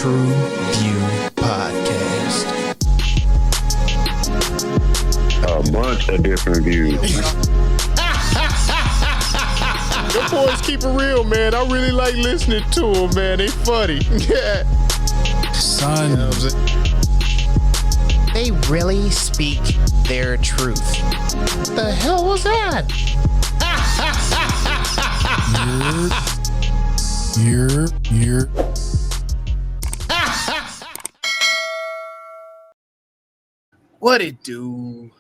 Truvue Podcast. A bunch of different views. The boys keep it real, man. I really like listening to them, man. They funny. Yeah. Son. You know what I'm saying? They really speak their truth. The hell was that? You're. What it do?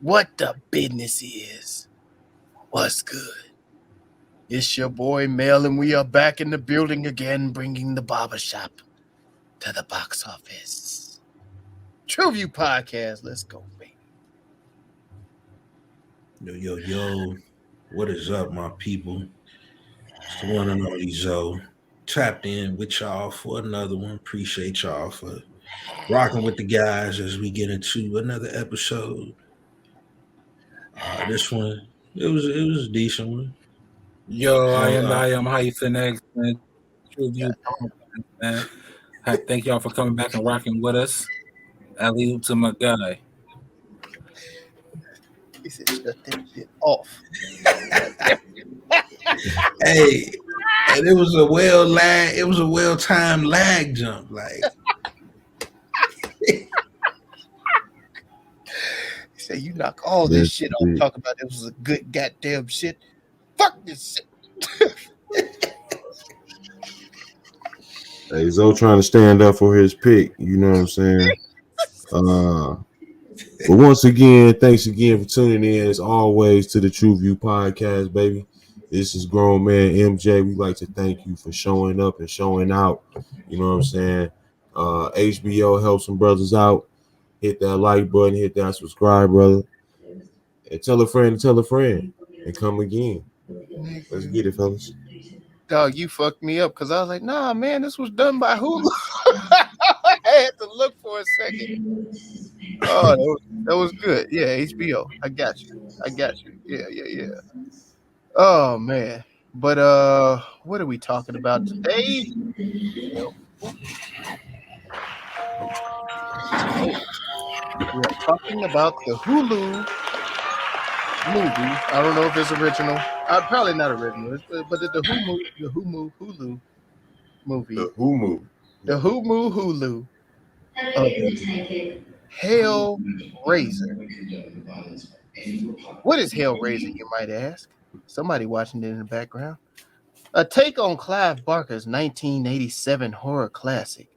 What the business is? What's good? It's your boy Mel, and we are back in the building again, bringing the barbershop to the box office. Truvue Podcast, let's go, baby. Yo, what is up, my people? It's the one and only Zoe. Tapped in with y'all for another one. Appreciate y'all for rocking with the guys as we get into another episode. This one, it was a decent one. Yo, I am hyphen X, man. Truvue, man. Thank y'all for coming back and rocking with us. Alley to my guy. He said, shut that shit off. Hey, and it was a well-timed lag jump, like. He said, you knock all this shit off. Talk about it was a good goddamn shit. Fuck this shit. Hey, Zoe trying to stand up for his pick, you know what I'm saying? But once again, thanks again for tuning in as always to the Truvue Podcast, baby. This is grown man MJ. We'd like to thank you for showing up and showing out. You know what I'm saying? HBO help some brothers out. Hit that like button, hit that subscribe, brother. And tell a friend, and come again. Let's get it, fellas. Dog, you fucked me up because I was like, nah, man, this was done by Hulu. I had to look for a second. Oh, that was good. Yeah, HBO. I got you. Yeah. Oh, man. But what are we talking about today? We're talking about the Hulu movie. I don't know if it's original. Probably not original, but the Hulu movie. The Hulu Hellraiser. What is Hellraiser, you might ask? Somebody watching it in the background. A take on Clive Barker's 1987 horror classic,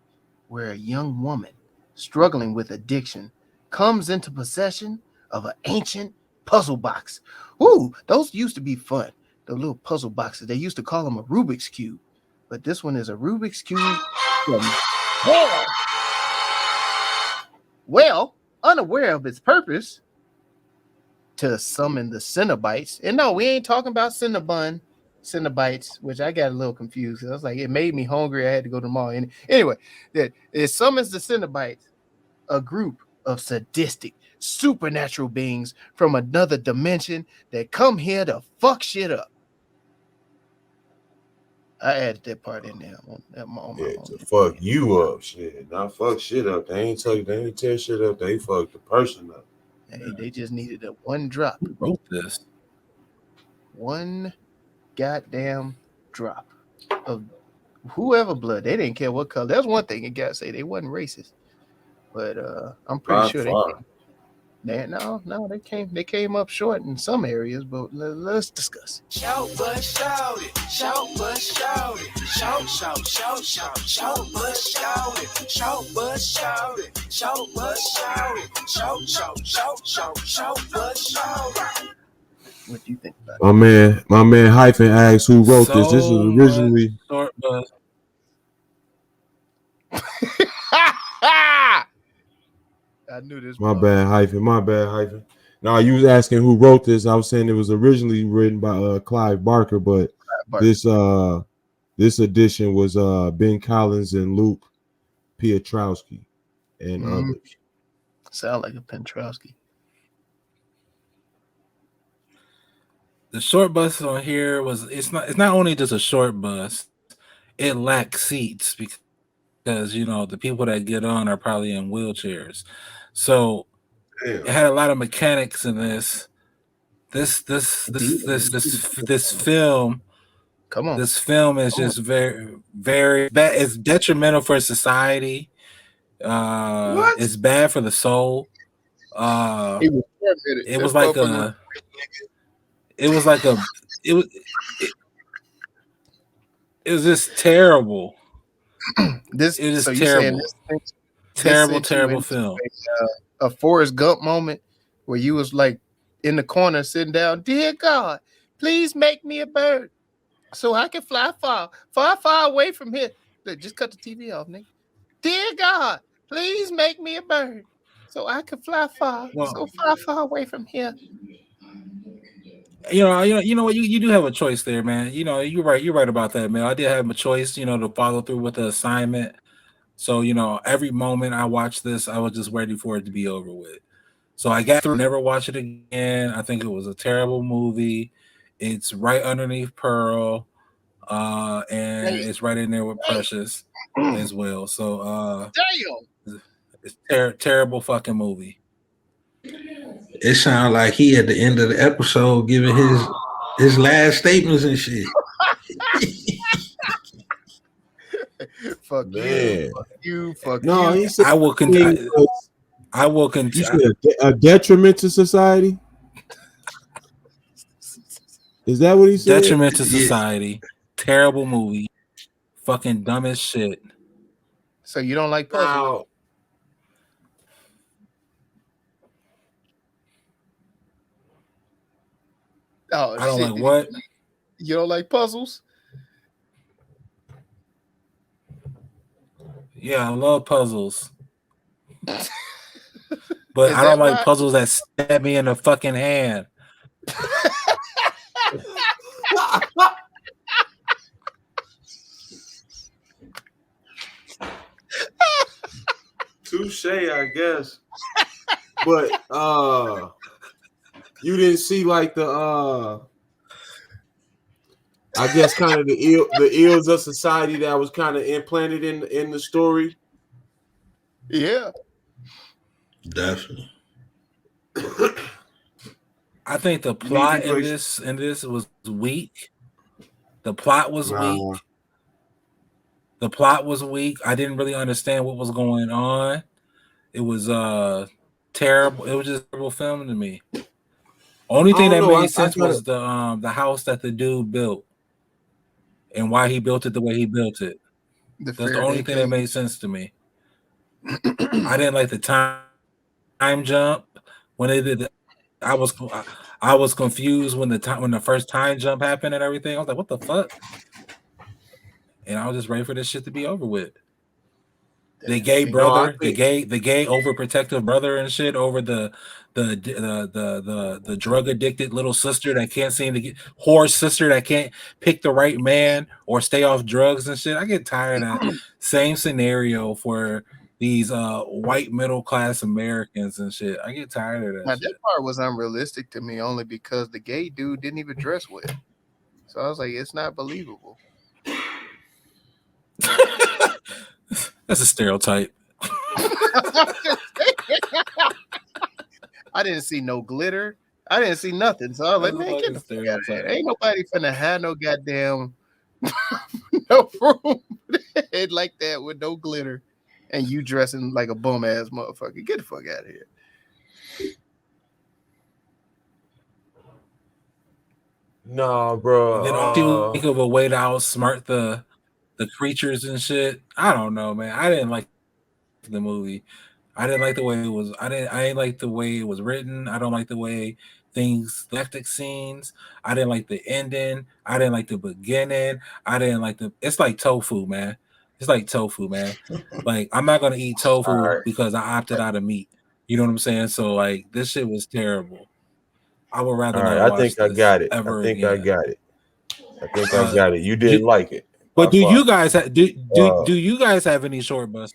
where a young woman struggling with addiction comes into possession of an ancient puzzle box. Ooh, those used to be fun. The little puzzle boxes. They used to call them a Rubik's Cube. But this one is a Rubik's Cube from hell. Well, unaware of its purpose, to summon the Cinnabites. And no, we ain't talking about Cinnabites, which I got a little confused. I was like, it made me hungry. I had to go to the mall. Anyway, it summons the Cinnabites, a group of sadistic, supernatural beings from another dimension that come here to fuck shit up. I added that part in there. To fuck you up, shit. Not fuck shit up. They ain't tear shit up. They fuck the person up. Hey, they just needed a one drop. Who wrote this? One goddamn drop of whoever blood. They didn't care what color. That's one thing you gotta say. They wasn't racist. But I'm pretty sure they came up short in some areas, but let's discuss. Shout but shout it, shout but shout it, shout but shout it, shout but shout it, shout but shout it, shout but shout it. What do you think about it? My man hyphen asks who wrote this. This was originally short bus. I knew this. My bad hyphen. Now you was asking who wrote this. I was saying it was originally written by Clive Barker, but this edition was Ben Collins and Luke Piotrowski and others. Sound like a Pentrowski. The short bus on here it's not only just a short bus, it lacks seats because the people that get on are probably in wheelchairs. So Damn. it had a lot of mechanics in this. This film. Come on. This film is just very, very bad. It's detrimental for society. What? It's bad for the soul. He was tormented. It This was like motherfucker it was like a, it was, it was just terrible. this. It was So you saying terrible, this terrible, sent you terrible into film. a Forrest Gump moment where you was like in the corner sitting down. Dear God, please make me a bird so I can fly far, far, far away from here. Look, just cut the TV off, nigga. Dear God, please make me a bird so I can fly far, Well, so far, far away from here. you know what? You do have a choice there, man. You're right. You're right about that, man. I did have a choice, to follow through with the assignment. So, every moment I watched this, I was just ready for it to be over with. So I got through, never watch it again. I think it was a terrible movie. It's right underneath Pearl, and it's right in there with Precious as well. So Damn. it's terrible fucking movie. It sounded like he at the end of the episode giving his last statements and shit. Fuck Man. you, fuck No, you. he said I will continue. I will you continue. said a detriment to society. Is that what he said? Detriment to society. Terrible movie. Fucking dumb as shit. So you don't like puzzles? Now, Oh, I don't shit. like what? You don't like puzzles? Yeah, I love puzzles. But Is I don't that like why? puzzles that stab me in the fucking hand. touche, I guess. But you didn't see like the I guess kind of the ills of society that was kind of implanted in the story. Yeah. Definitely. I think the plot in this was weak. The plot was weak. The plot was weak. I didn't really understand what was going on. It was terrible. It was just a terrible film to me. Only thing that made sense was the house that the dude built and why he built it the way he built it. That's the only thing that made sense to me. I didn't like the time jump when they did. I was confused when the first time jump happened and everything. I was like, what the fuck? And I was just ready for this shit to be over with. The gay brother, the gay overprotective brother and shit over the drug addicted little sister that can't seem to get whore sister that can't pick the right man or stay off drugs and shit. I get tired of that same scenario for these white middle class Americans and shit. I get tired of that. Now, shit. that part was unrealistic to me only because the gay dude didn't even dress well. So I was like, it's not believable. That's a stereotype. I didn't see no glitter. I didn't see nothing. So I was like, man, get the fuck out of here. Ain't nobody finna have no goddamn no room like that with no glitter and you dressing like a bum ass motherfucker. Get the fuck out of here. No, bro. Then people think of a way to outsmart the creatures and shit. I don't know, man. I didn't like the movie. I didn't like the way it was. I didn't like the way it was written. I don't like the way things left scenes. I didn't like the ending. I didn't like the beginning. I didn't like it's like tofu, man. It's like tofu, man. Like, I'm not gonna eat tofu because I opted out of meat. You know what I'm saying? So like, this shit was terrible. I would rather not watch I think I got it. I think I got it. You didn't like it. But do you guys do you guys have any short bus?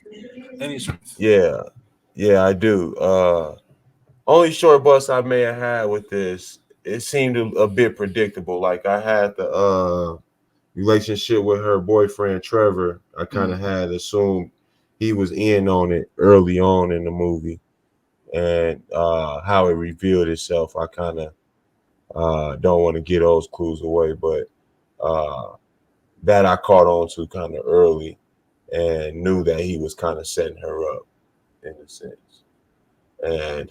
Any shorts? Yeah, I do. Only short bus I may have had with this, it seemed a bit predictable. Like I had the relationship with her boyfriend Trevor, I kind of had assumed he was in on it early on in the movie, and how it revealed itself, I kind of don't want to get those clues away, but that I caught on to kind of early and knew that he was kind of setting her up in a sense. And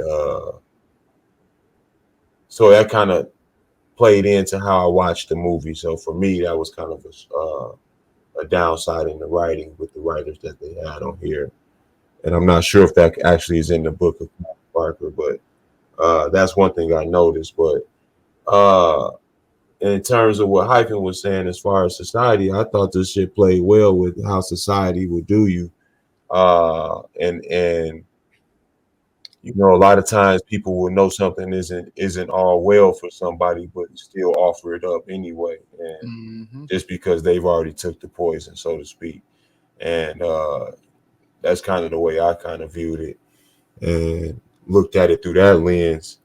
so that kind of played into how I watched the movie. So for me, that was kind of a downside in the writing with the writers that they had on here. And I'm not sure if that actually is in the book of Parker, but that's one thing I noticed. But in terms of what Hyphen was saying, as far as society, I thought this shit played well with how society would do you. And you know, a lot of times people will know something isn't all well for somebody, but still offer it up anyway, and just because they've already took the poison, so to speak. And that's kind of the way I kind of viewed it and looked at it through that lens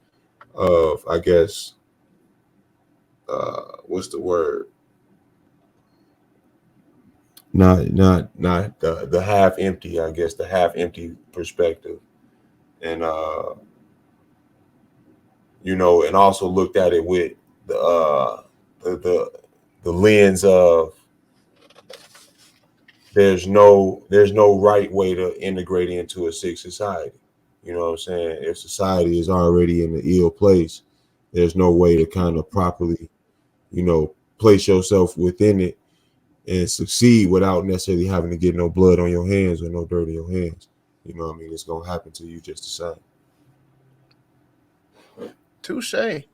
of, I guess, what's the word? Not the half empty, I guess, the half empty perspective. And you know, and also looked at it with the lens of there's no right way to integrate into a sick society. You know what I'm saying? If society is already in an ill place, there's no way to kind of properly, you know, place yourself within it and succeed without necessarily having to get no blood on your hands or no dirt on your hands. You know what I mean? It's gonna happen to you just the same. Touche.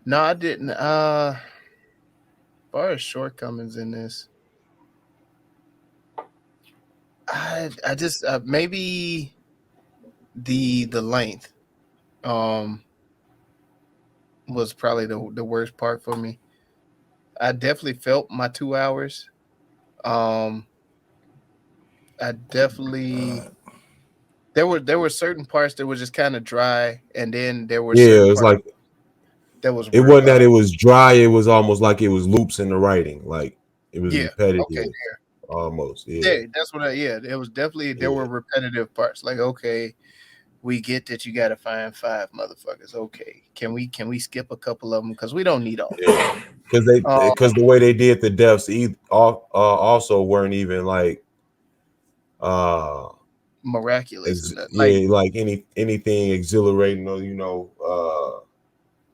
No, I didn't. As far as shortcomings in this, I just maybe the length was probably the worst part for me. I definitely felt my 2 hours. I definitely there were certain parts that were just kind of dry, and then there were certain it's parts like that was it wasn't that it was dry, it was almost like it was loops in the writing, like it was repetitive. Okay, almost. That's what it was definitely there were repetitive parts. Like, okay, we get that you got to find 5 motherfuckers. Okay, can we skip a couple of them because we don't need all. Because the way they did the deaths also weren't even like miraculous. Like anything exhilarating or, you know,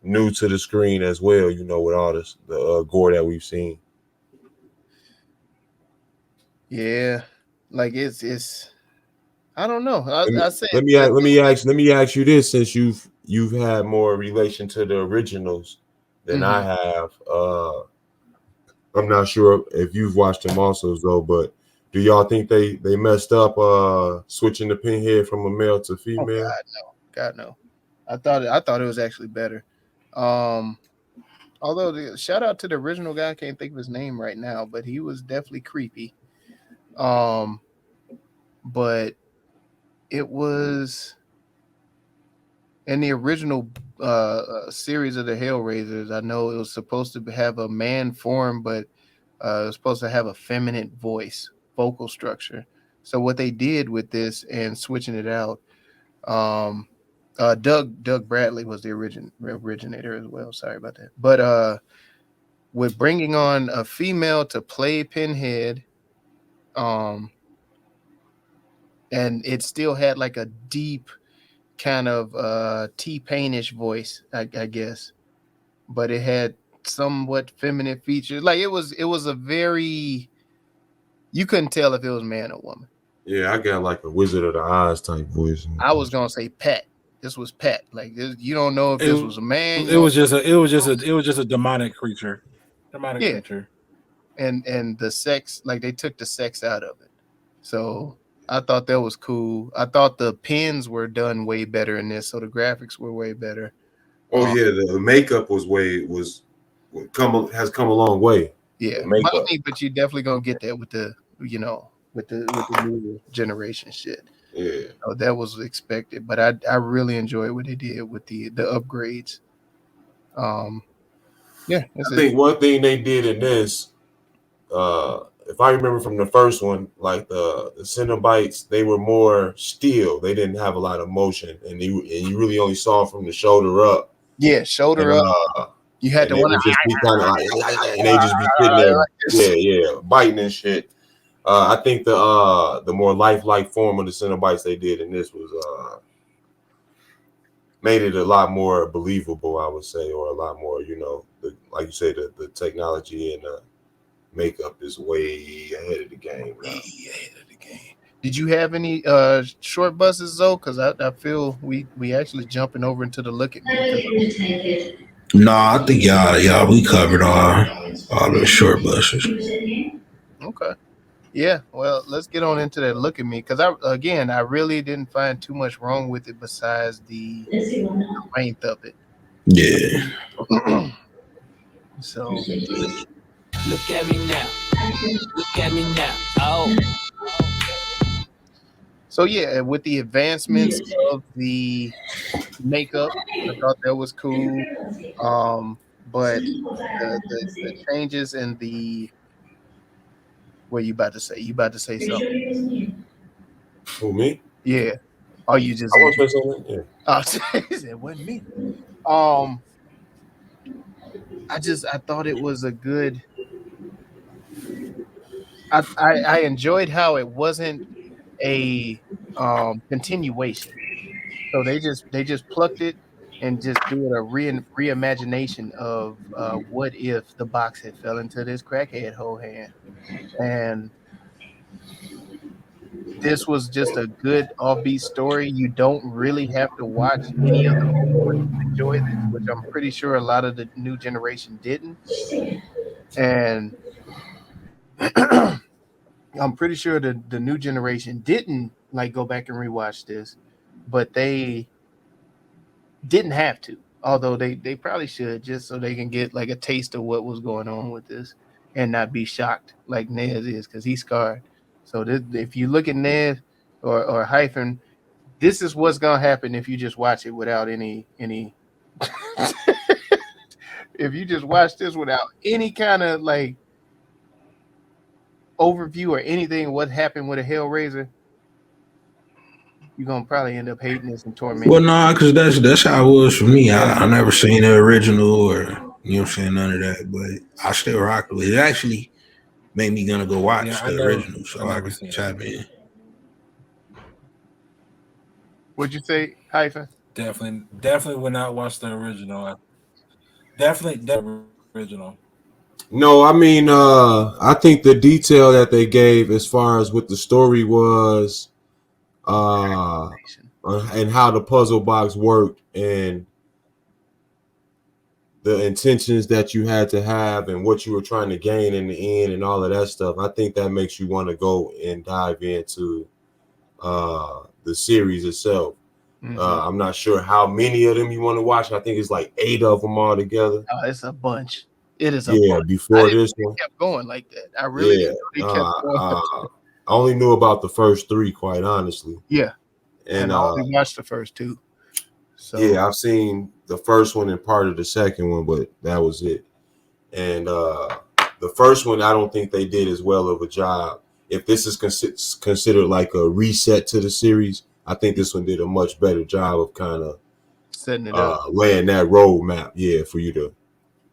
new to the screen as well, you know, with all this the gore that we've seen. Yeah, like it's I don't know. Let me ask you this, since you've had more relation to the originals than I have. I'm not sure if you've watched them also though, but do y'all think they messed up switching the Pinhead from a male to female? Oh, God no. I thought it was actually better. Although shout out to the original guy, I can't think of his name right now, but he was definitely creepy. But it was in the original series of the Hellraisers. I know it was supposed to have a man form, but it was supposed to have a feminine vocal structure. So what they did with this and switching it out, Doug Bradley was the originator as well. Sorry about that. But with bringing on a female to play Pinhead, and it still had like a deep kind of T-Painish voice, I guess, but it had somewhat feminine features. Like it was a very, you couldn't tell if it was man or woman. Yeah, I got like a Wizard of the Oz type voice. I was gonna say Pat. This was Pat. Like this, you don't know if this was a man. It was just a demonic creature. Creature. And the sex, like they took the sex out of it. So I thought that was cool. I thought the pins were done way better in this, so the graphics were way better. Oh yeah, the makeup has come a long way. Yeah, but you definitely gonna get that with the new generation shit. Yeah, so that was expected. But I really enjoyed what they did with the upgrades. Yeah, I think one thing they did in this if I remember from the first one, like the Cenobites, they were more still. They didn't have a lot of motion, and you really only saw from the shoulder up. Yeah, shoulder And, up. You had to they would just be kind of like, and they just be sitting there, biting and shit. I think the more lifelike form of the Cenobites they did in this was made it a lot more believable, I would say, or a lot more, like you say, the technology and makeup is way ahead of the game now. Way ahead of the game. Did you have any short buses though? Because I feel we actually jumping over into the look at me. No, I think y'all we covered all the short buses. Okay. Yeah, well, let's get on into that look at me because I really didn't find too much wrong with it besides the length of it. Yeah. So Look at me now. Look at me now. Oh. So yeah, with the advancements of the makeup, I thought that was cool. But the changes in the what you about to say? You about to say something? Who, me? Yeah. Oh, you just I want to say something. Yeah. It wasn't me. I thought it was a good. I enjoyed how it wasn't a continuation. So they just plucked it and just did a reimagination of what if the box had fell into this crackhead whole hand, and this was just a good offbeat story. You don't really have to watch any of them to enjoy this, which I'm pretty sure a lot of the new generation didn't, and I'm pretty sure the new generation didn't like go back and rewatch this, but they didn't have to. Although they probably should, just so they can get like a taste of what was going on with this and not be shocked like Nez is, because he's scarred. So if you look at Nez or Hyphen, this is what's gonna happen if you just watch it without any. If you just watch this without any kind of like overview or anything, what happened with a Hellraiser, you're gonna probably end up hating this and tormenting. Well, no, because that's how it was for me. I never seen the original or none of that, but I still rocked with it. It actually made me gonna go watch the original, so I could tap in. What'd you say, Hyphen? Definitely would not watch the original. Definitely the original. No, I mean, I think the detail that they gave as far as what the story was, and how the puzzle box worked, and the intentions that you had to have, and what you were trying to gain in the end, and all of that stuff. I think that makes you want to go and dive into the series itself. Mm-hmm. I'm not sure how many of them you want to watch. I think it's like 8 of them all together. It's a bunch. It is a bunch. Before this one kept going like that. I really didn't know they kept going. I only knew about the first 3, quite honestly. Yeah, and I only watched the first 2. So yeah, I've seen the first one and part of the second one, but that was it. And the first one, I don't think they did as well of a job. If this is considered like a reset to the series, I think this one did a much better job of kind of setting it up, laying that roadmap. Yeah, for you to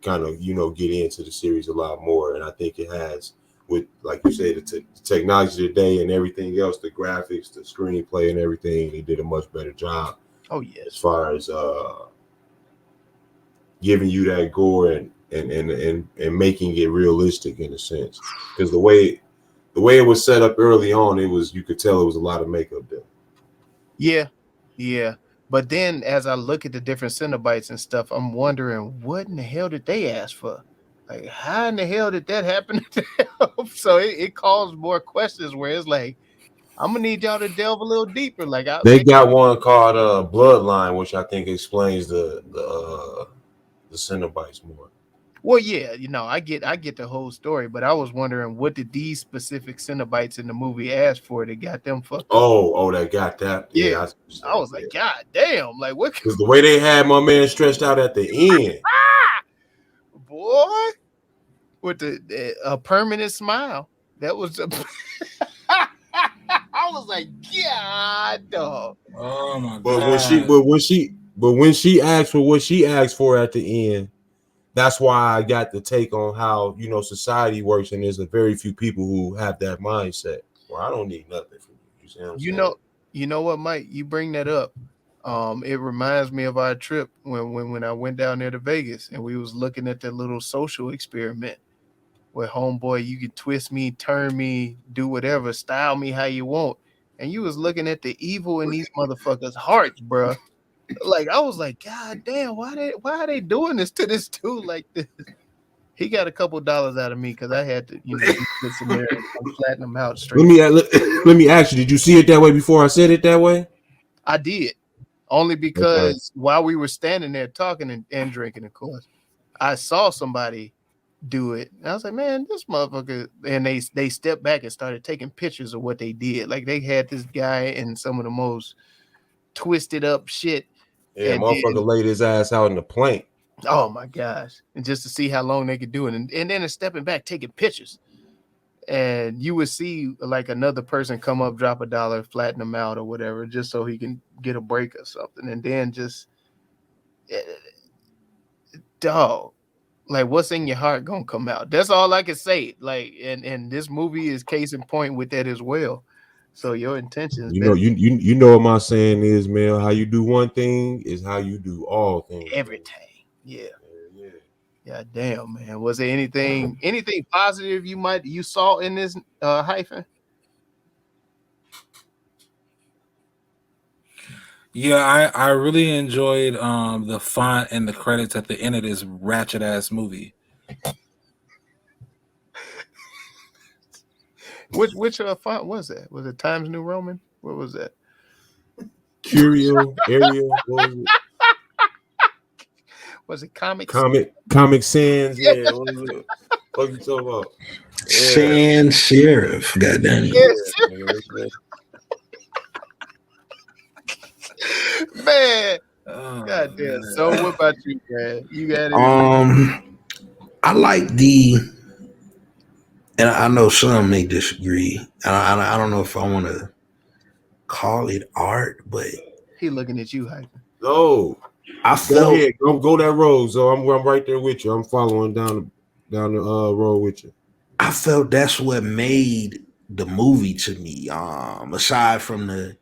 kind of get into the series a lot more. And I think it has, with like you said, the technology today and everything else, the graphics, the screenplay, and everything. They did a much better job. Oh yeah, as far as giving you that gore and making it realistic in a sense, because the way it was set up early on, you could tell it was a lot of makeup there. Yeah. But then as I look at the different Cenobites and stuff, I'm wondering what in the hell did they ask for? Like, how in the hell did that happen to them? So it caused more questions where it's like, I'm gonna need y'all to delve a little deeper. Like they got one called Bloodline, which I think explains the Cenobites more. Well, yeah, I get the whole story, but I was wondering, what did these specific Cenobites in the movie ask for that got them fucked up? Oh, they got that. Yeah, I was like, God damn, like what? Because the way they had my man stretched out at the end, boy, with a permanent smile. That was a I was like, God, dog. Oh my But god. when she asked for what she asked for at the end, that's why I got the take on how society works, and there's a very few people who have that mindset. Well, I don't need nothing from you. You see what I'm saying? You know what, Mike? You bring that up. It reminds me of our trip when I went down there to Vegas and we was looking at that little social experiment where homeboy, you could twist me, turn me, do whatever, style me how you want. And you was looking at the evil in these motherfuckers' hearts, bruh. Like I was like, God damn, why are they doing this to this dude like this? He got a couple dollars out of me because I had to, sit in there and flatten them out straight. Let me ask you, did you see it that way before I said it that way? I did. Only because while we were standing there talking and drinking, of course, I saw somebody do it. And I was like, man, this motherfucker. And they stepped back and started taking pictures of what they did. Like they had this guy in some of the most twisted up shit. Yeah, and motherfucker then, laid his ass out in the plank. oh my gosh. And just to see how long they could do it. And then they're stepping back, taking pictures. And you would see like another person come up, drop $1, flatten them out or whatever, just so he can get a break or something. And then just, dog, like what's in your heart gonna come out. That's all I can say. Like, and this movie is case in point with that as well. So your intentions, You know what my saying is, man. How you do one thing is how you do all things. everything. Yeah. Yeah, damn, man. Was there anything positive you saw in this hyphen? Yeah, I really enjoyed the font and the credits at the end of this ratchet ass movie. Which font was that? Was it Times New Roman? What was that? Curio, Arial, what was it? Was it Comic Sans? Yeah, what was it? What you talking about? Sans Serif, goddamn it. Yes. Man. Oh, God damn. man. So what about you, man? You got it. I like and I know some may disagree. I don't know if I want to call it art, but he looking at you, hyphen. No. I felt go that road. So I'm right there with you. I'm following down the road with you. I felt that's what made the movie to me. Aside from the,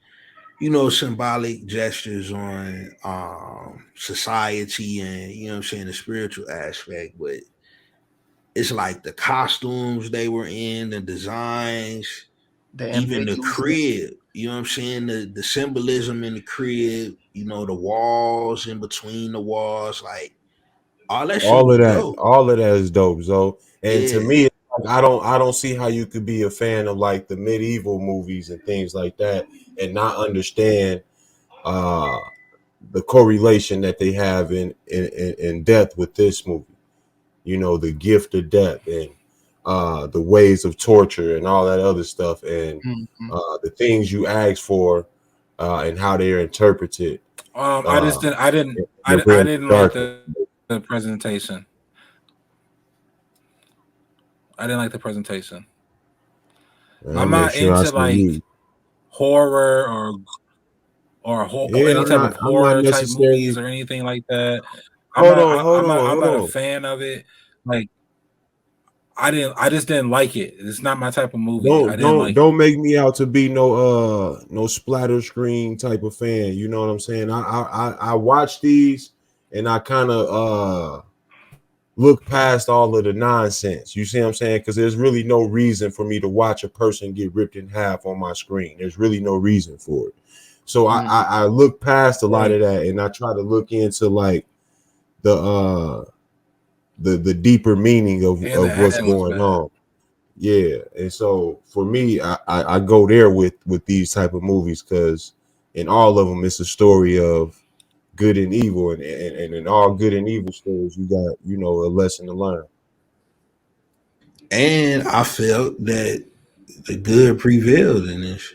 symbolic gestures on society and the spiritual aspect, but it's like the costumes they were in, the designs, even the crib. You know what I'm saying? The symbolism in the crib, the walls in between the walls, like all that shit. All of that, dope. all of that is dope, Zo. And to me, I don't see how you could be a fan of like the medieval movies and things like that and not understand the correlation that they have in death with this movie. The gift of death and the ways of torture and all that other stuff and the things you ask for and how they're interpreted. I didn't like the presentation. I didn't like the presentation. I'm not into like horror or any type of horror type movies or anything like that. I'm not a fan of it. Like I just didn't like it. It's not my type of movie. Don't make me out to be no splatter screen type of fan. You know what I'm saying? I watch these and I kind of look past all of the nonsense. You see what I'm saying? Because there's really no reason for me to watch a person get ripped in half on my screen. There's really no reason for it. So I look past a lot of that and I try to look into like the deeper meaning of what's going on. Yeah. And so for me, I go there with these type of movies because in all of them, it's a story of good and evil. And in all good and evil stories, you got, a lesson to learn. And I felt that the good prevailed in this.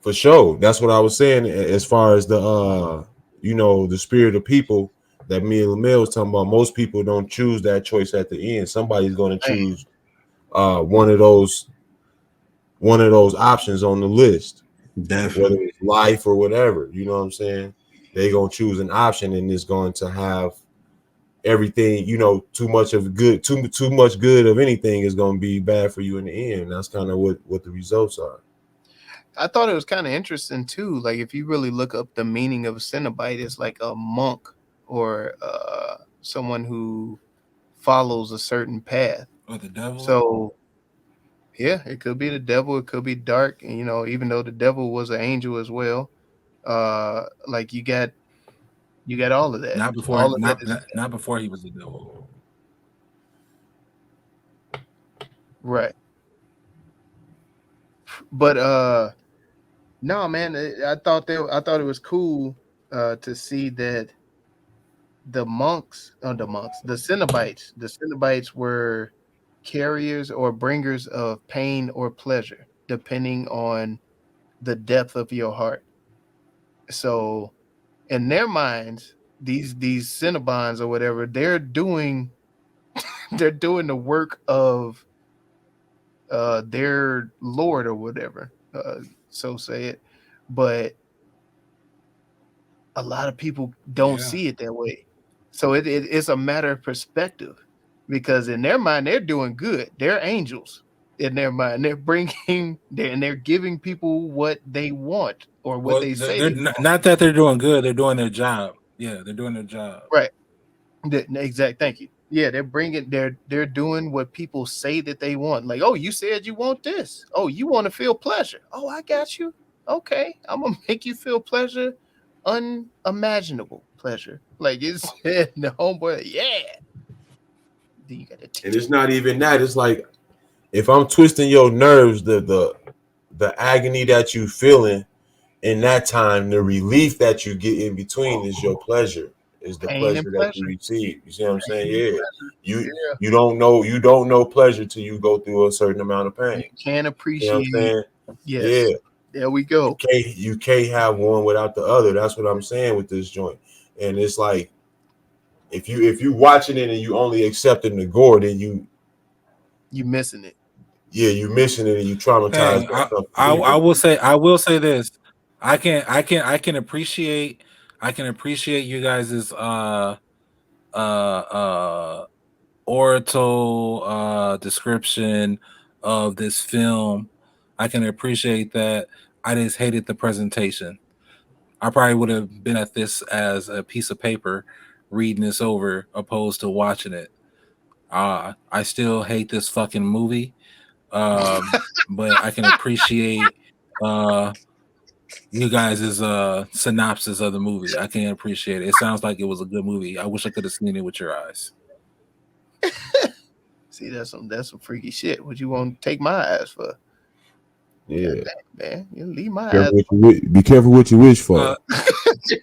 For sure. That's what I was saying as far as the, the spirit of people that me and Lamel was talking about. Most people don't choose that choice at the end. Somebody's going to choose one of those options on the list, Definitely. whether it's life or whatever. You know what I'm saying? They're going to choose an option, and it's going to have everything. You know, too much of good, too much good of anything is going to be bad for you in the end. That's kind of what the results are. I thought it was kind of interesting too. Like if you really look up the meaning of a Cenobite, it's like a monk or someone who follows a certain path. Or the devil. So yeah, it could be the devil, it could be dark, and even though the devil was an angel as well, like you got all of that. Not before, all of not before he was the devil. Right. But no, man, I thought it was cool to see that the Cenobites were carriers or bringers of pain or pleasure, depending on the depth of your heart. So, in their minds, these Cenobons or whatever, they're doing the work of their lord or whatever, so say it. But a lot of people don't see it that way. So it's a matter of perspective, because in their mind they're doing good. They're angels in their mind. They're giving people what they want or what they say. Not that they're doing good. They're doing their job. Yeah, they're doing their job. Right. Exact. Thank you. Yeah, they're doing what people say that they want. Like, oh, you said you want this. Oh, you want to feel pleasure. Oh, I got you. Okay, I'm gonna make you feel pleasure, unimaginable pleasure. Like it's the homeboy. Yeah. Then you got to. And it's not even that. It's like if I'm twisting your nerves, the agony that you feeling in that time, the relief that you get in between is your pleasure. Is the pleasure that you receive. You see what I'm saying? Yeah. You don't know pleasure till you go through a certain amount of pain. You can't appreciate. You know what I'm saying? Yes. Yeah. There we go. You can't have one without the other. That's what I'm saying with this joint. And it's like if you watching it and you only accepting the gore, then you missing it. Yeah, you missing it and you traumatized. I will say this. I can appreciate you guys' oratorical description of this film. I can appreciate that. I just hated the presentation. I probably would have been at this as a piece of paper, reading this over, opposed to watching it. I still hate this fucking movie, but I can appreciate you guys' synopsis of the movie. I can appreciate it. It sounds like it was a good movie. I wish I could have seen it with your eyes. See, that's some freaky shit. What you want to take my eyes for? Yeah, man, you leave my eyes. Be careful what you wish for.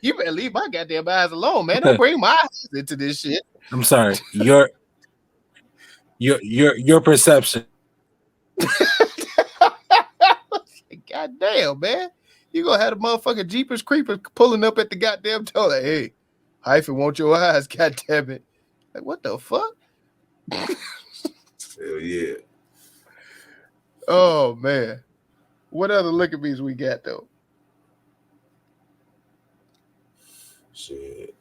You better leave my goddamn eyes alone, man. Don't bring my eyes into this shit. I'm sorry. Your perception. Goddamn, man. You gonna have a motherfucking Jeepers Creepers pulling up at the goddamn door like, hey, hyphen, want your eyes, goddamn it. Like, what the fuck? Hell yeah. Oh man. What other look at me's we got though? Shit.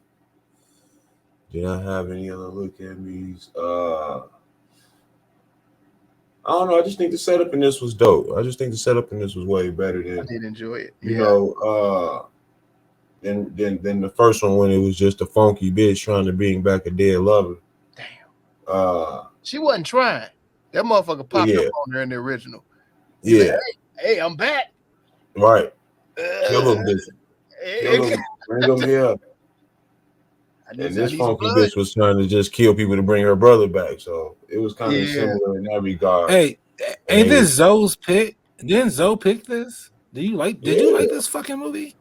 Did I have any other look at me's? I don't know. I just think the setup in this was dope. I just think the setup in this was way better than. I did enjoy it. You know, than the first one when it was just a funky bitch trying to bring back a dead lover. Damn. She wasn't trying. That motherfucker popped up on her in the original. He's like, hey, I'm back. Right. Kill him, bitch. Kill him. Bring him here. And this funky bitch was trying to just kill people to bring her brother back. So it was kind of similar in that regard. Hey, ain't this Zoe's pick? Didn't Zoe pick this? Did you like this fucking movie?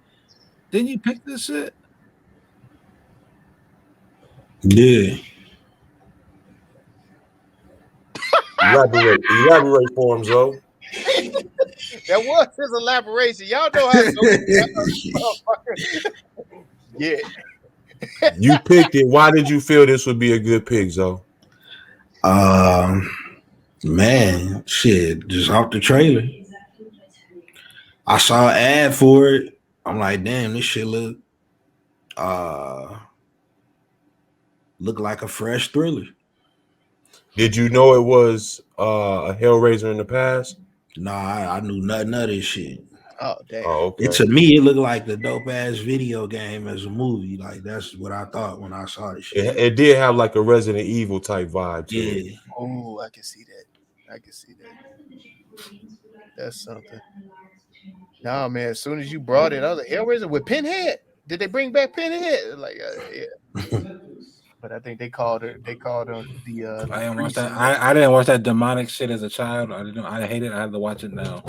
Didn't you pick this shit? Yeah. Elaborate for him, Zoe. That was his elaboration. Y'all know how to yeah. You picked it. Why did you feel this would be a good pick, Zoe? Man, shit, just off the trailer. I saw an ad for it. I'm like, damn, this shit look like a fresh thriller. Did you know it was a Hellraiser in the past? Nah, I knew nothing of this shit. Oh damn. Oh, okay. To me, it looked like the dope ass video game as a movie. Like that's what I thought when I saw this shit. It did have like a Resident Evil type vibe to it. Yeah. Oh, I can see that. That's something. Nah, man. As soon as you brought it, I was like, Hellraiser with Pinhead. Did they bring back Pinhead? Like, yeah. But I think they called her. They called her the. I didn't watch that. I didn't watch that demonic shit as a child. I hate it. I had to watch it now.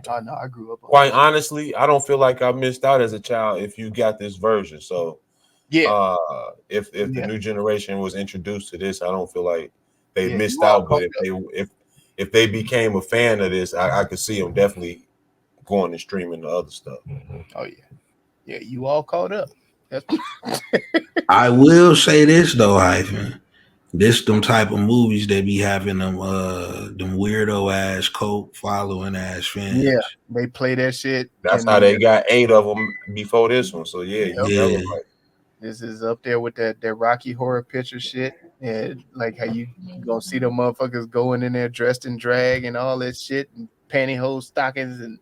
Oh no, I grew up. Quite honestly, I don't feel like I missed out as a child if you got this version. So yeah, if the new generation was introduced to this, I don't feel like they missed you all out. But caught if they became a fan of this, I could see them definitely going and streaming the other stuff. Oh yeah, you all caught up. I will say this though, Hyphen. This them type of movies that be having them weirdo ass cult following ass fans. Yeah, they play that shit. That's how they got 8 of them before this one. So yeah. This is up there with that Rocky Horror Picture shit, and like how you gonna see them motherfuckers going in there dressed in drag and all that shit and pantyhose stockings, and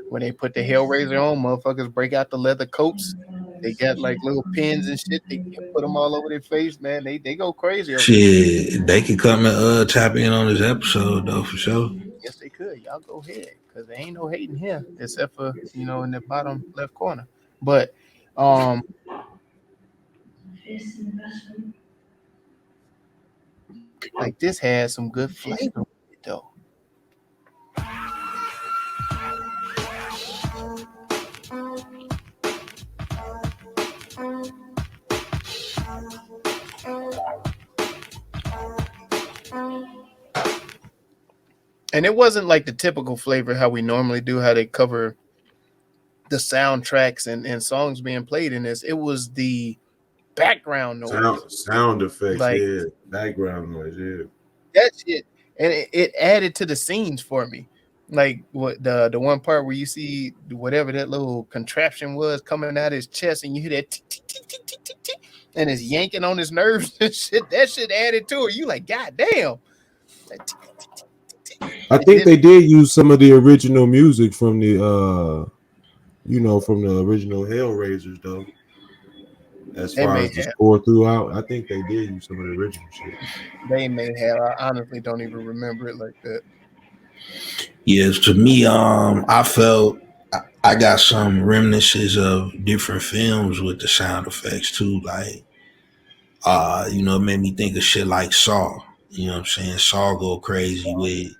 when they put the Hellraiser on, motherfuckers break out the leather coats. They got like little pins and shit. They put them all over their face, man. They go crazy. Shit, they could come and tap in on this episode though for sure. Yes, they could. Y'all go ahead, because there ain't no hating here except for in the bottom left corner. But like this has some good flavor with it though. And it wasn't like the typical flavor how we normally do, how they cover the soundtracks and songs being played in this. It was the background noise. Sound effects, like, background noise, that shit. And it added to the scenes for me. Like what the one part where you see whatever that little contraption was coming out his chest, and you hear that tick, tick, tick, tick, tick, tick, tick, and it's yanking on his nerves and shit. That shit added to it. You like, God damn. I think they did use some of the original music from the from the original Hellraisers though. As far as the score throughout, I think they did use some of the original shit. They may have. I honestly don't even remember it like that. Yes, to me, I felt I got some reminiscences of different films with the sound effects too. Like, it made me think of shit like Saw. You know what I'm saying? Saw go crazy with,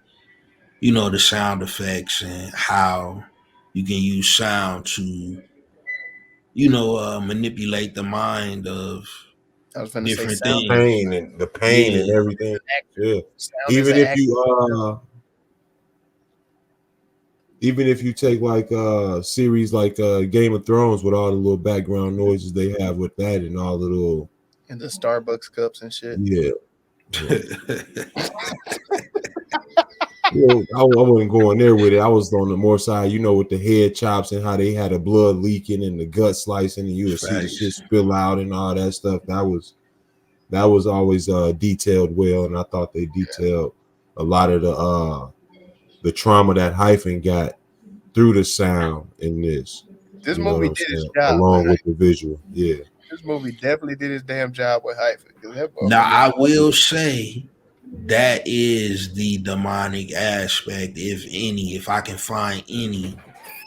the sound effects and how you can use sound to, manipulate the mind of different things. The pain and everything. Yeah. Even if you take like a series like Game of Thrones with all the little background noises they have with that and all the little and the Starbucks cups and shit. Yeah. I wasn't going there with it. I was on the more side, with the head chops and how they had the blood leaking and the gut slicing, and you would see the shit spill out and all that stuff. That was always detailed well, and I thought they detailed a lot of the trauma that Hyphen got through the sound in this. This movie did its job, along with the visual. Yeah, this movie definitely did its damn job with Hyphen. Now I will say that is the demonic aspect, if any, if I can find any,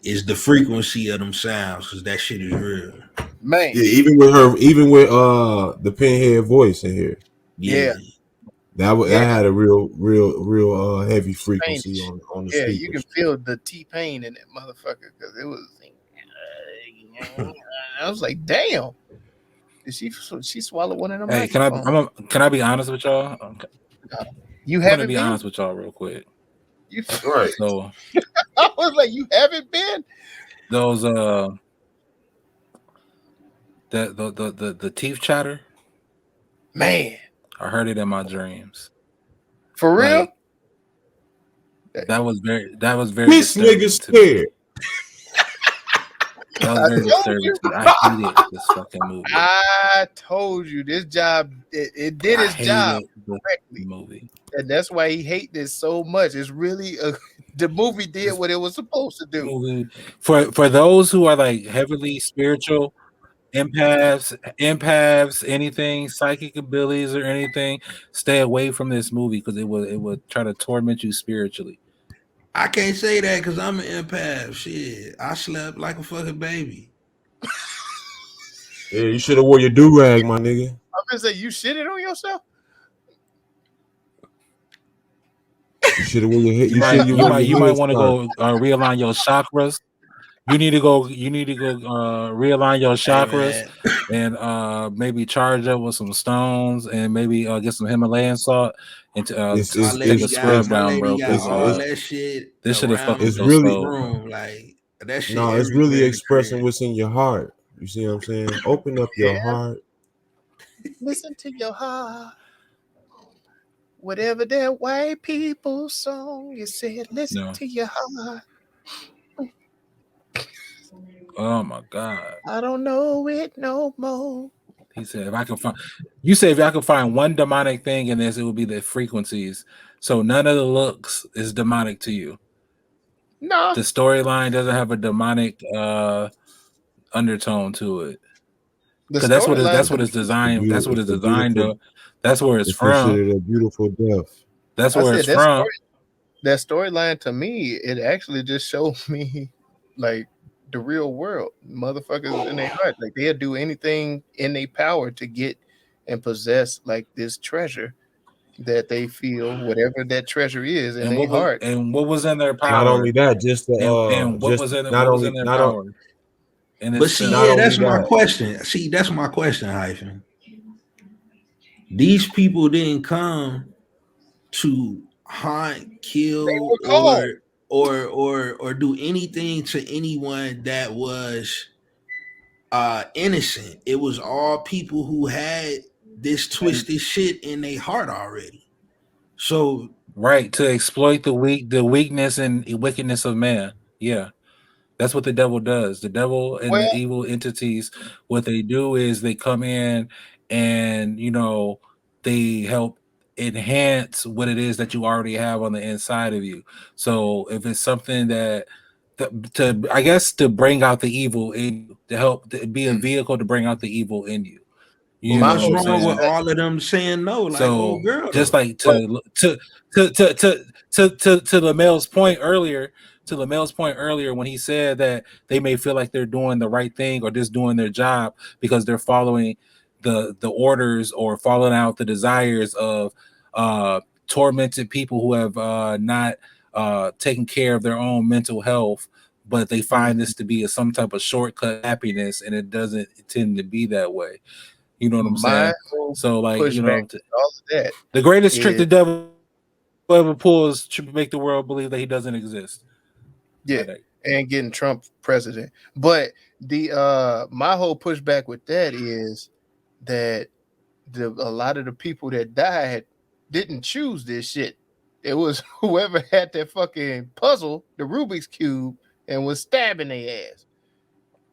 is the frequency of them sounds, because that shit is real. Man. Yeah, even with the Pinhead voice in here. Yeah. That had a real heavy frequency on the speakers. Yeah, you can feel the T-Pain in that motherfucker, because it was I was like, damn. Did she swallow one of them? Hey, can I be honest with y'all? Okay. You haven't been? Honest with y'all real quick. Right. So I was like, you haven't been? Those the teeth chatter. Man, I heard it in my dreams. for real? Like, that was very This nigga scared. That was very disturbing to me. I hated this fucking movie. I told you this job. It did its job correctly. Movie. And that's why he hates this so much. It's really the movie did what it was supposed to do. For those who are like heavily spiritual, empaths, anything, psychic abilities or anything, stay away from this movie because it would try to torment you spiritually. I can't say that because I'm an empath. Shit, I slept like a fucking baby. Yeah, you should have wore your do-rag, my nigga. I'm gonna say you shitted on yourself. You should have wore your head. You might want to go realign your chakras. You need to go realign your chakras and maybe charge up with some stones and maybe get some Himalayan salt and take a scrub down, bro. All that shit. This should have fucking it's really room, like that shit. No, it's really expressing what's in your heart. You see what I'm saying? Open up your heart. Listen to your heart. Whatever that white people song, you said, listen to your heart. Oh my God. I don't know it no more. He said, if I can find one demonic thing in this, it would be the frequencies. So none of the looks is demonic to you. No. The storyline doesn't have a demonic undertone to it. Because that's what it's designed. That's what it's designed to. That's where it's from. Considered a beautiful death. That's where it's from. That storyline to me, it actually just showed me like the real world. Motherfuckers in their heart, like they'll do anything in their power to get and possess like this treasure that they feel, whatever that treasure is in their heart. And what was in their power? Not only that, just the and what was in their power? But see, that's my question. See, that's my question, Hyphen. These people didn't come to hunt, kill, or do anything to anyone that was innocent. It was all people who had this twisted shit in their heart already. So to exploit the weakness and wickedness of man. Yeah. That's what the devil does. The devil and the evil entities, what they do is they come in and, they help enhance what it is that you already have on the inside of you. So if it's something to bring out the evil in you, to help to be a vehicle to bring out the evil in you. What's wrong with all of them saying no? Like, so, girl, just like to LaMel's point earlier. To LaMel's point earlier, when he said that they may feel like they're doing the right thing or just doing their job because they're following the orders or following out the desires of tormented people who have not taken care of their own mental health, but they find this to be some type of shortcut happiness, and it doesn't tend to be that way. You know what I'm saying? So, like, all of that, the greatest trick the devil ever pulls to make the world believe that he doesn't exist. Yeah, and getting Trump president. But the my whole pushback with that is that a lot of the people that died didn't choose this shit. It was whoever had that fucking puzzle, the Rubik's Cube, and was stabbing their ass.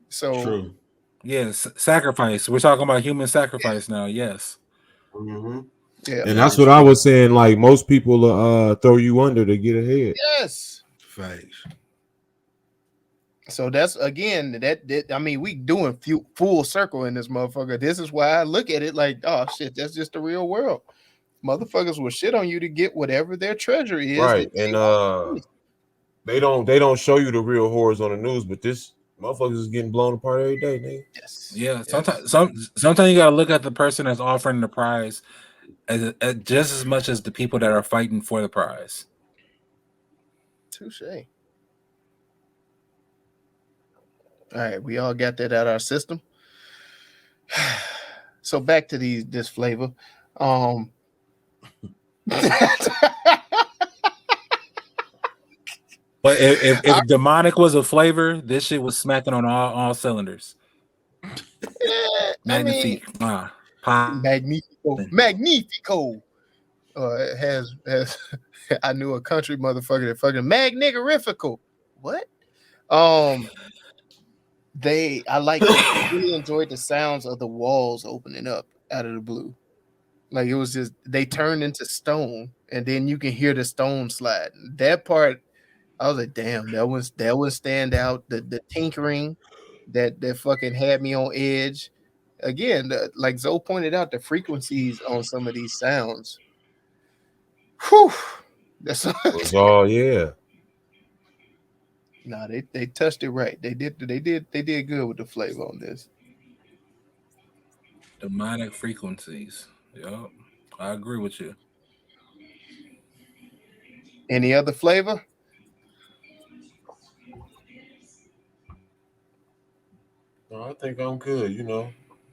So true. Yes, sacrifice. We're talking about human sacrifice now. Yes. Mm-hmm. Yeah, and that's what I was saying. Like most people throw you under to get ahead. Yes. Facts. So that's again that I mean, we doing full circle in this motherfucker. This is why I look at it like, oh shit, that's just the real world. Motherfuckers will shit on you to get whatever their treasure is. Right, and they don't show you the real horrors on the news, but this motherfuckers is getting blown apart every day, nigga. Yes. Yeah. Sometimes you gotta look at the person that's offering the prize as just as much as the people that are fighting for the prize. Touche. All right, we all got that out of our system. So back to this flavor. But if demonic was a flavor, this shit was smacking on all cylinders. Magnifique. Magnifico. It has I knew a country motherfucker that fucking magnigarifical. What? I really enjoyed the sounds of the walls opening up out of the blue. Like it was just they turned into stone, and then you can hear the stone slide. That part, I was like, damn, that was stand out. The tinkering that fucking had me on edge. Again, like Zoe pointed out, the frequencies on some of these sounds. Whew. That's yeah. Nah, they touched it right. They did good with the flavor on this. Demonic frequencies. Yep. I agree with you. Any other flavor? No, I think I'm good.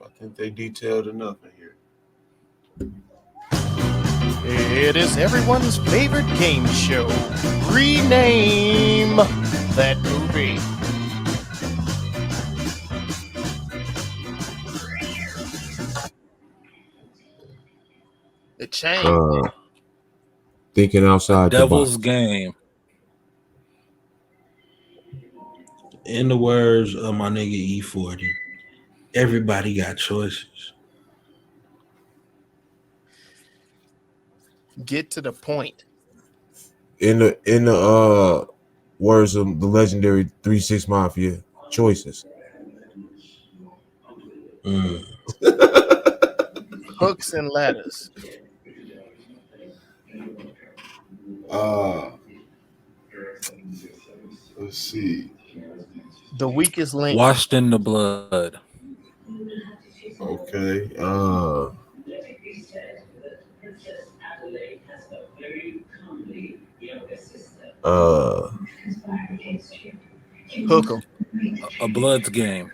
I think they detailed enough in here. It is everyone's favorite game show. Rename that movie. The chain. Thinking outside the Devil's box. Game. In the words of my nigga E40, everybody got choices. Get to the point. In the words of the legendary 3-6 Mafia, choices. Hooks and ladders. Let's see. The weakest link. Washed in the Blood. Okay. Hook 'em. A Blood's Game.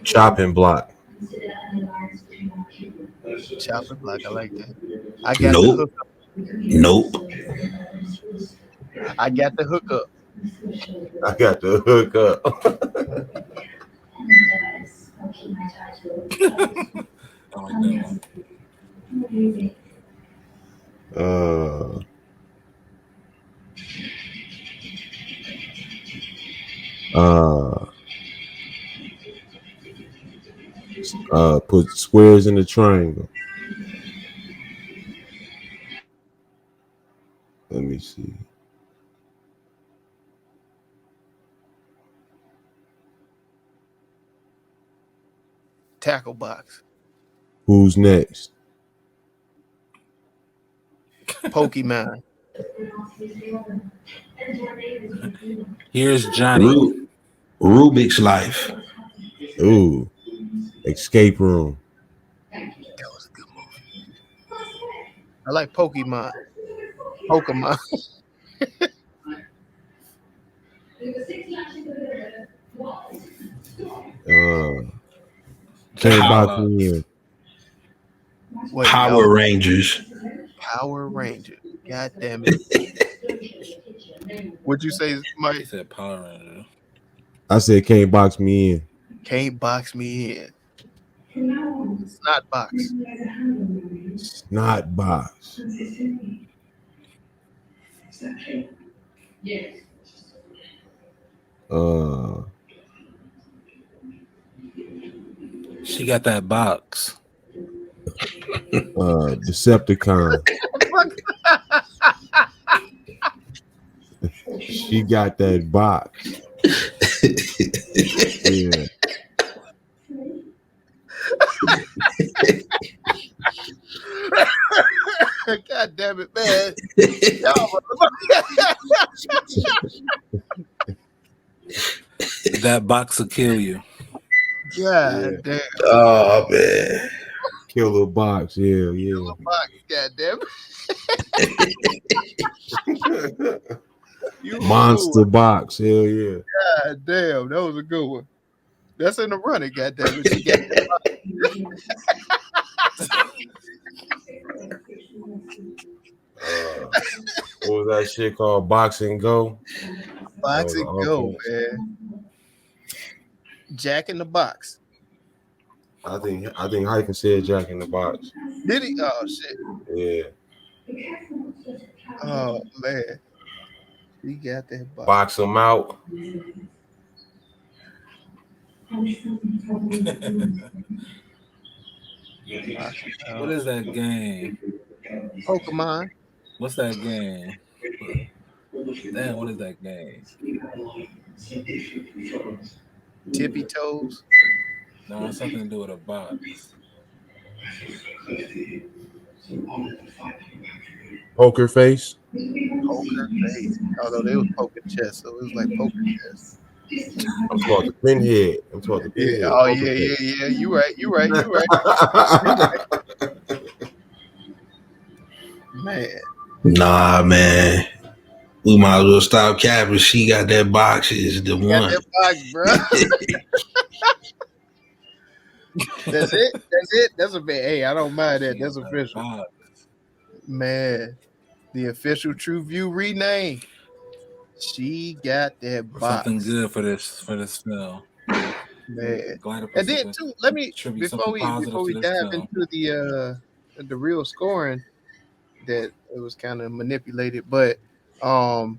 Chopping block. Chopping block. I like that. I got Nope. the hook up. Nope. I got the hook up. I got the hook up. I like that one. Put squares in the triangle. Let me see. Tackle box. Who's next? Pokemon. Here's Johnny. Rubik's Life. Ooh. Escape Room. That was a good movie. I like Pokemon. Pokemon. Can't box me in. Wait, Power Rangers. Power Ranger. God damn it. What'd you say, He Mike? said Power Ranger. I said can't box me in. Can't box me in. Snot box. Not box. She got that box. Decepticon. She got that box. Yeah. God damn it, man. That box will kill you. God damn. Oh man. Killer box. Yeah. Box, God damn it. Monster box. Hell yeah. God damn, that was a good one. That's in the running, God damn it. She got that box. What was that shit called? Box and Go? Box and go, man. Jack in the Box. I think Hyphen said Jack in the Box. Did he? Oh shit. Yeah. Oh man. He got that box. Box him out. What is that game? Pokemon. What's that game? Damn, what is that game? Tippy Toes. No, it's something to do with a box. Poker Face. Poker Face. Although they was poker chess, so it was like poker chess. I'm talking about the pinhead. Yeah. Oh yeah. You right. Man. Nah, man. We might as well stop capping. She got that box. Is the one. Got that box, bro. That's it. That's a bit. Hey, I don't mind that. That's official. Man, the official TruVue rename. She got that box. Something good for this film. Man. And then too, let me before we dive into the real scoring, that it was kind of manipulated, but Hulu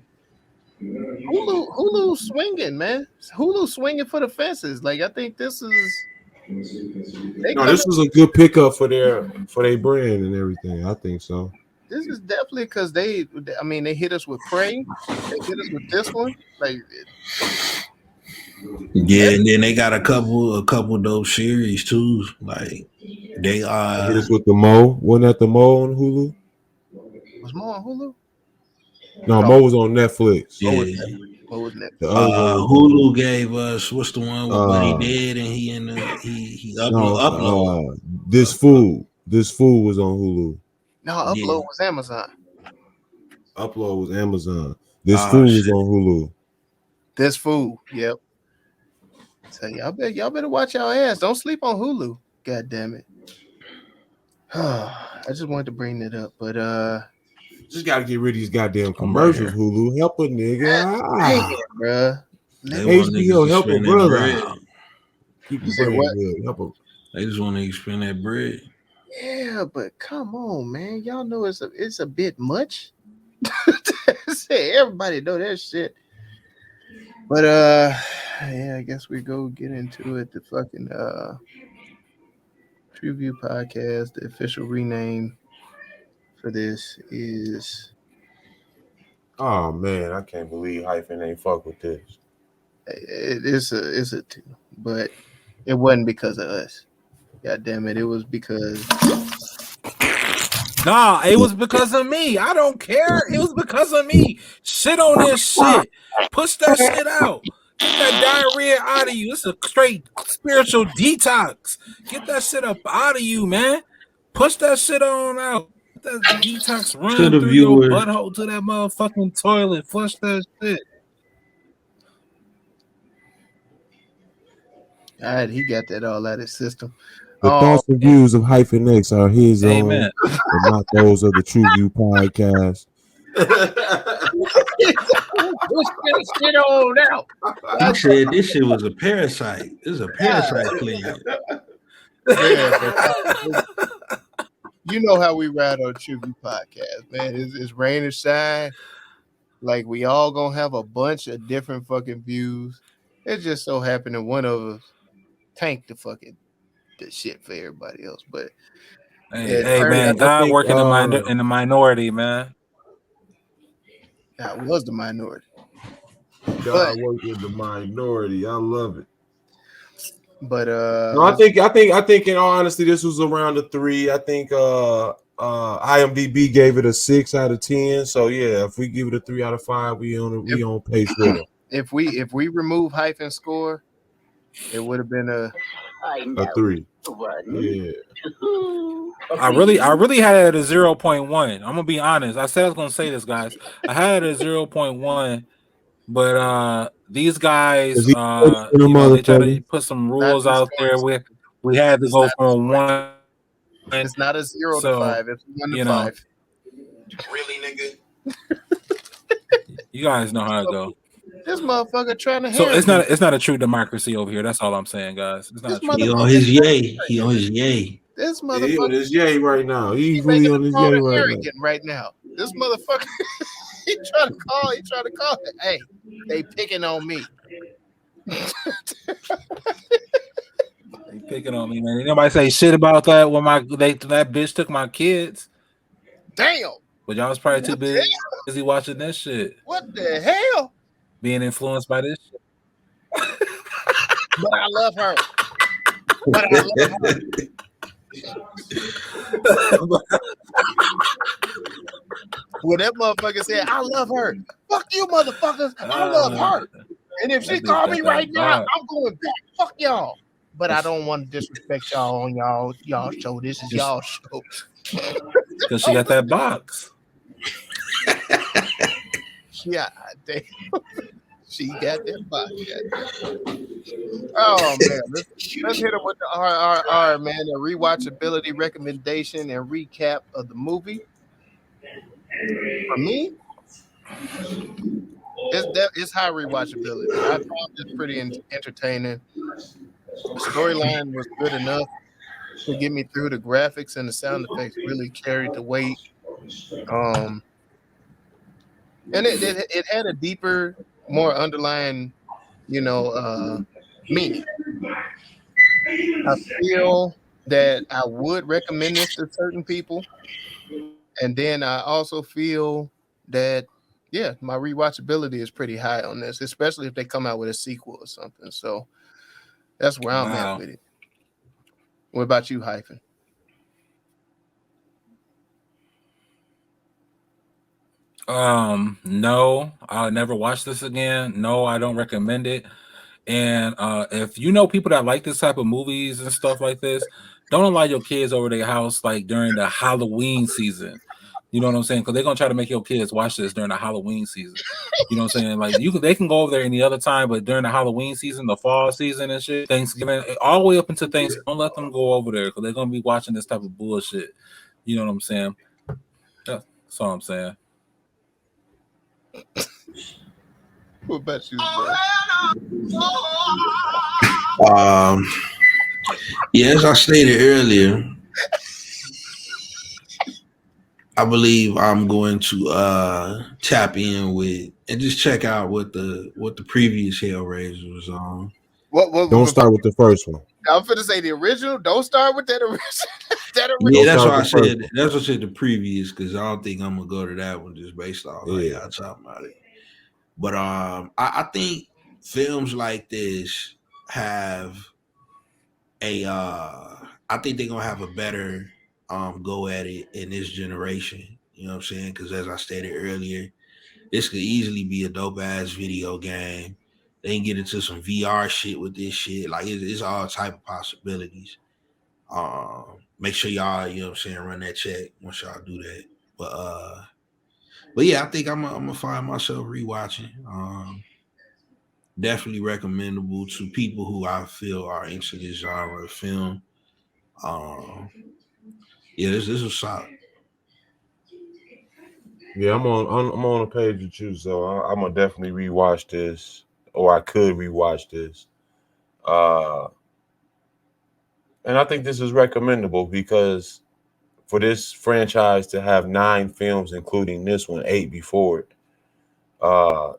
swinging, man. Hulu swinging for the fences. Like I think this is. This was a good pickup for their brand and everything. I think so. This is definitely because they hit us with Prey. They hit us with this one. Like, yeah, and then they got a couple dope series too. Like they hit us with the Mo. Wasn't that the Mo on Hulu? Was Mo on Hulu? No, Mo was on Netflix. Yeah. What was that? Hulu gave us what's the one with what he did, and he upload. This fool was on Hulu. No, Upload was Amazon. Upload was Amazon. This fool was on Hulu. This fool, yep. So y'all better watch y'all ass. Don't sleep on Hulu. God damn it. I just wanted to bring that up, but just gotta get rid of these goddamn commercials. Hulu, help a nigga. Bruh. HBO, help a brother. Keep the brand good. Help a. They just want to spend that bread. Yeah, but come on, man. Y'all know it's a bit much. Everybody know that shit. But I guess we go get into it. The fucking Truvue Podcast, the official rename for this is. Oh man, I can't believe Hyphen ain't fuck with this. It's a two, but it wasn't because of us. God damn it, it was because. Nah, it was because of me. I don't care. It was because of me. Shit on this shit. Push that shit out. Get that diarrhea out of you. It's a straight spiritual detox. Get that shit up out of you, man. Push that shit on out. Let that detox run through your butthole to that motherfucking toilet. Flush that shit. All right, he got that all out of his system. The thoughts and views of Hyphen X are his own, and not those of the TruVue Podcast. Push that shit on out. He said this shit was a parasite. This is a parasite clinic. Yeah, you know how we ride on TruVue Podcast, man. It's rain or shine. Like we all gonna have a bunch of different fucking views. It just so happened that one of us tanked the shit for everybody else. But hey man, God working in the minority, man. God was the minority. God worked in the minority. I love it. But no, I think in all honesty, this was around the 3. I think IMDb gave it a 6 out of 10. So yeah, if we give it a 3 out of 5, we on pace with it. If we remove Hyphen score, it would have been a 3. Yeah. I really had it at a 0.1. I'm gonna be honest. I said I was gonna say this, guys. I had it at 0.1, but these guys they try to put some rules out there. We had to go from 1. It's not a 0 to 5. It's 1 to 5. Really, nigga? You guys know how it goes. This motherfucker trying to So handle it's not a true democracy over here. That's all I'm saying, guys. It's not this a true He on motherfucker. his yay. He on his yay. This Yeah, he on motherfucker. his yay right now. He's He making really on a his call yay to right now. arrogant right now. This motherfucker. He trying to call. He trying to call. Hey, they picking on me. They picking on me, man. Ain't nobody say shit about that when that bitch took my kids. Damn. But y'all was probably too busy watching that shit. What the hell? Being influenced by this shit. But I love her. But I love her. Well, that motherfucker said, I love her. Fuck you, motherfuckers. I love her. And if she That bitch call got me that right now, vibe. I'm going back. Fuck y'all. But I don't want to disrespect y'all on y'all show. This is y'all show. Because she got that box. Yeah, damn. She got that box. Oh man, let's hit him with the RRR, man. The rewatchability recommendation and recap of the movie. For me, it's high rewatchability. I found this pretty entertaining. The storyline was good enough to get me through. The graphics and the sound effects really carried the weight. And it had a deeper, more underlying, meaning. I feel that I would recommend this to certain people. And then I also feel that, yeah, my rewatchability is pretty high on this, especially if they come out with a sequel or something. So that's where I'm at with it. What about you, Hyphen? No, I'll never watch this again. No, I don't recommend it. And if you know people that like this type of movies and stuff like this, don't allow your kids over their house like during the Halloween season. You know what I'm saying? Because they're gonna try to make your kids watch this during the Halloween season. You know what I'm saying? Like they can go over there any other time, but during the Halloween season, the fall season and shit, Thanksgiving, all the way up into Thanksgiving, don't let them go over there because they're gonna be watching this type of bullshit. You know what I'm saying? That's all I'm saying. What about you, bro? Yeah, as I stated earlier, I believe I'm going to tap in with and just check out what the previous Hellraiser was on. Don't start with the first one. I'm finna say the original. Don't start with that original. Yeah, that's why I said. That's what I said the previous, because I don't think I'm gonna go to that one just based off how y'all talking about it. But I think films like this have I think they're gonna have a better go at it in this generation. You know what I'm saying? Because as I stated earlier, this could easily be a dope ass video game. They can get into some VR shit with this shit. Like it's all type of possibilities. Make sure y'all, you know what I'm saying, run that check once y'all do that. But yeah, I think I'm gonna find myself rewatching. Definitely recommendable to people who I feel are into this genre of film. Yeah, this was solid. Yeah, I'm on a page with you, so I'm gonna definitely rewatch this, or I could rewatch this. And I think this is recommendable because for this franchise to have 9 films, including this one, 8 before it,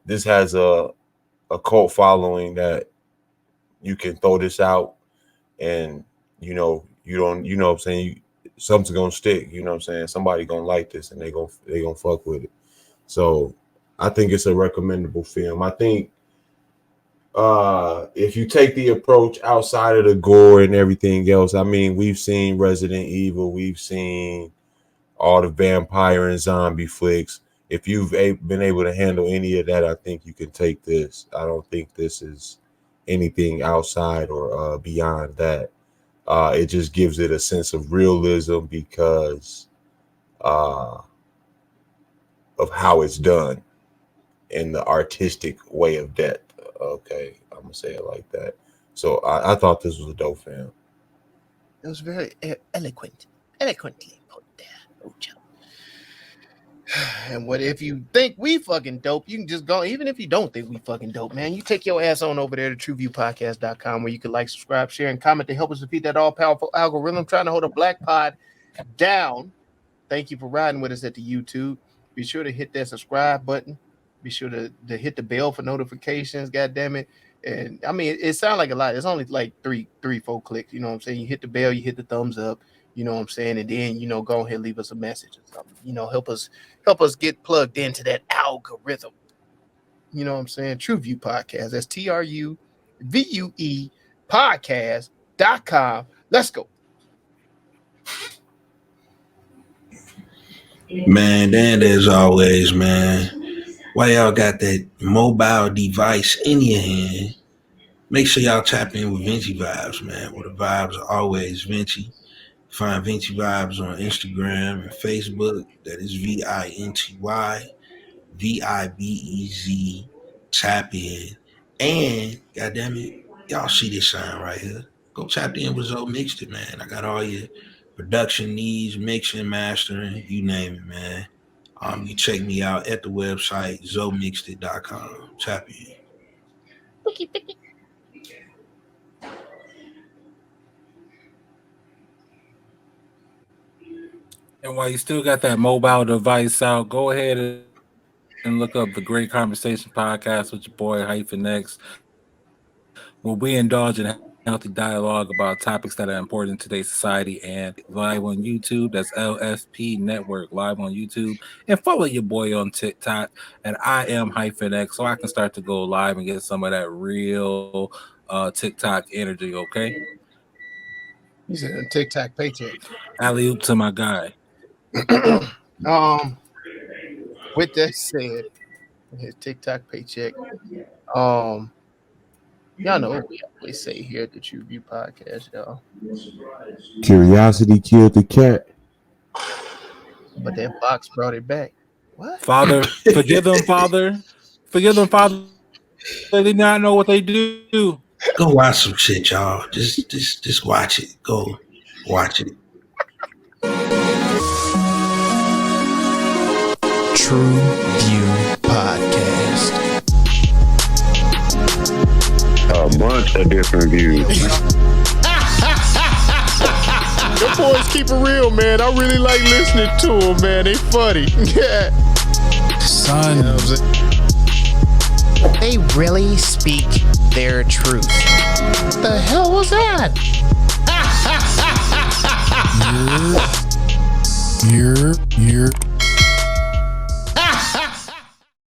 this has a cult following that you can throw this out, and you know what I'm saying, something's gonna stick. You know what I'm saying, somebody gonna like this and they gonna fuck with it. So I think it's a recommendable film. I think if you take the approach outside of the gore and everything else, I mean, we've seen Resident Evil, we've seen all the vampire and zombie flicks. If you've been able to handle any of that, I think you can take this. I don't think this is anything outside or beyond that. It just gives it a sense of realism because of how it's done in the artistic way of death. Okay, I'm gonna say it like that. So I thought this was a dope film. It was very eloquently put there. And what if you think we fucking dope? You can just go, even if you don't think we fucking dope, man. You take your ass on over there to TruVuePodcast.com where you can like, subscribe, share, and comment to help us defeat that all-powerful algorithm trying to hold a black pod down. Thank you for riding with us at the YouTube. Be sure to hit that subscribe button. Be sure to hit the bell for notifications. God damn it. And I mean, it sounds like a lot. It's only like 4 clicks. You know what I'm saying? You hit the bell, you hit the thumbs up. You know what I'm saying? And then, go ahead and leave us a message or something. Help us get plugged into that algorithm. You know what I'm saying? TruVue Podcast. That's TruVue podcast.com. Let's go. Man, and as always, man, while y'all got that mobile device in your hand, make sure y'all tap in with Vinci Vibes, man, where the vibes are always Vinci. Find Vinci Vibes on Instagram and Facebook. That is VINTY VIBEZ. Tap in. And, goddamn it, y'all see this sign right here. Go tap in with Zoe Mixed It, man. I got all your production needs, mixing, mastering, you name it, man. You check me out at the website, zoemixedit.com. Tap in. And while you still got that mobile device out, go ahead and look up the Great Conversation Podcast with your boy -X, where we indulge in healthy dialogue about topics that are important in today's society, and live on YouTube. That's LFP Network, live on YouTube. And follow your boy on TikTok at I am -X, so I can start to go live and get some of that real TikTok energy, okay? You said a TikTok paycheck. Alley-oop to my guy. With that said, his TikTok paycheck. Y'all know what we always say here at the TruVue Podcast, y'all. Curiosity killed the cat. But that box brought it back. What? Father, forgive them, Father. Forgive them, Father. They did not know what they do. Go watch some shit, y'all. Just watch it. Go watch it. TruVue Podcast. A bunch of different views. Your boys keep it real, man. I really like listening to them, man. They funny. Yeah. Son. You know what I'm saying? They really speak their truth. What the hell was that? You're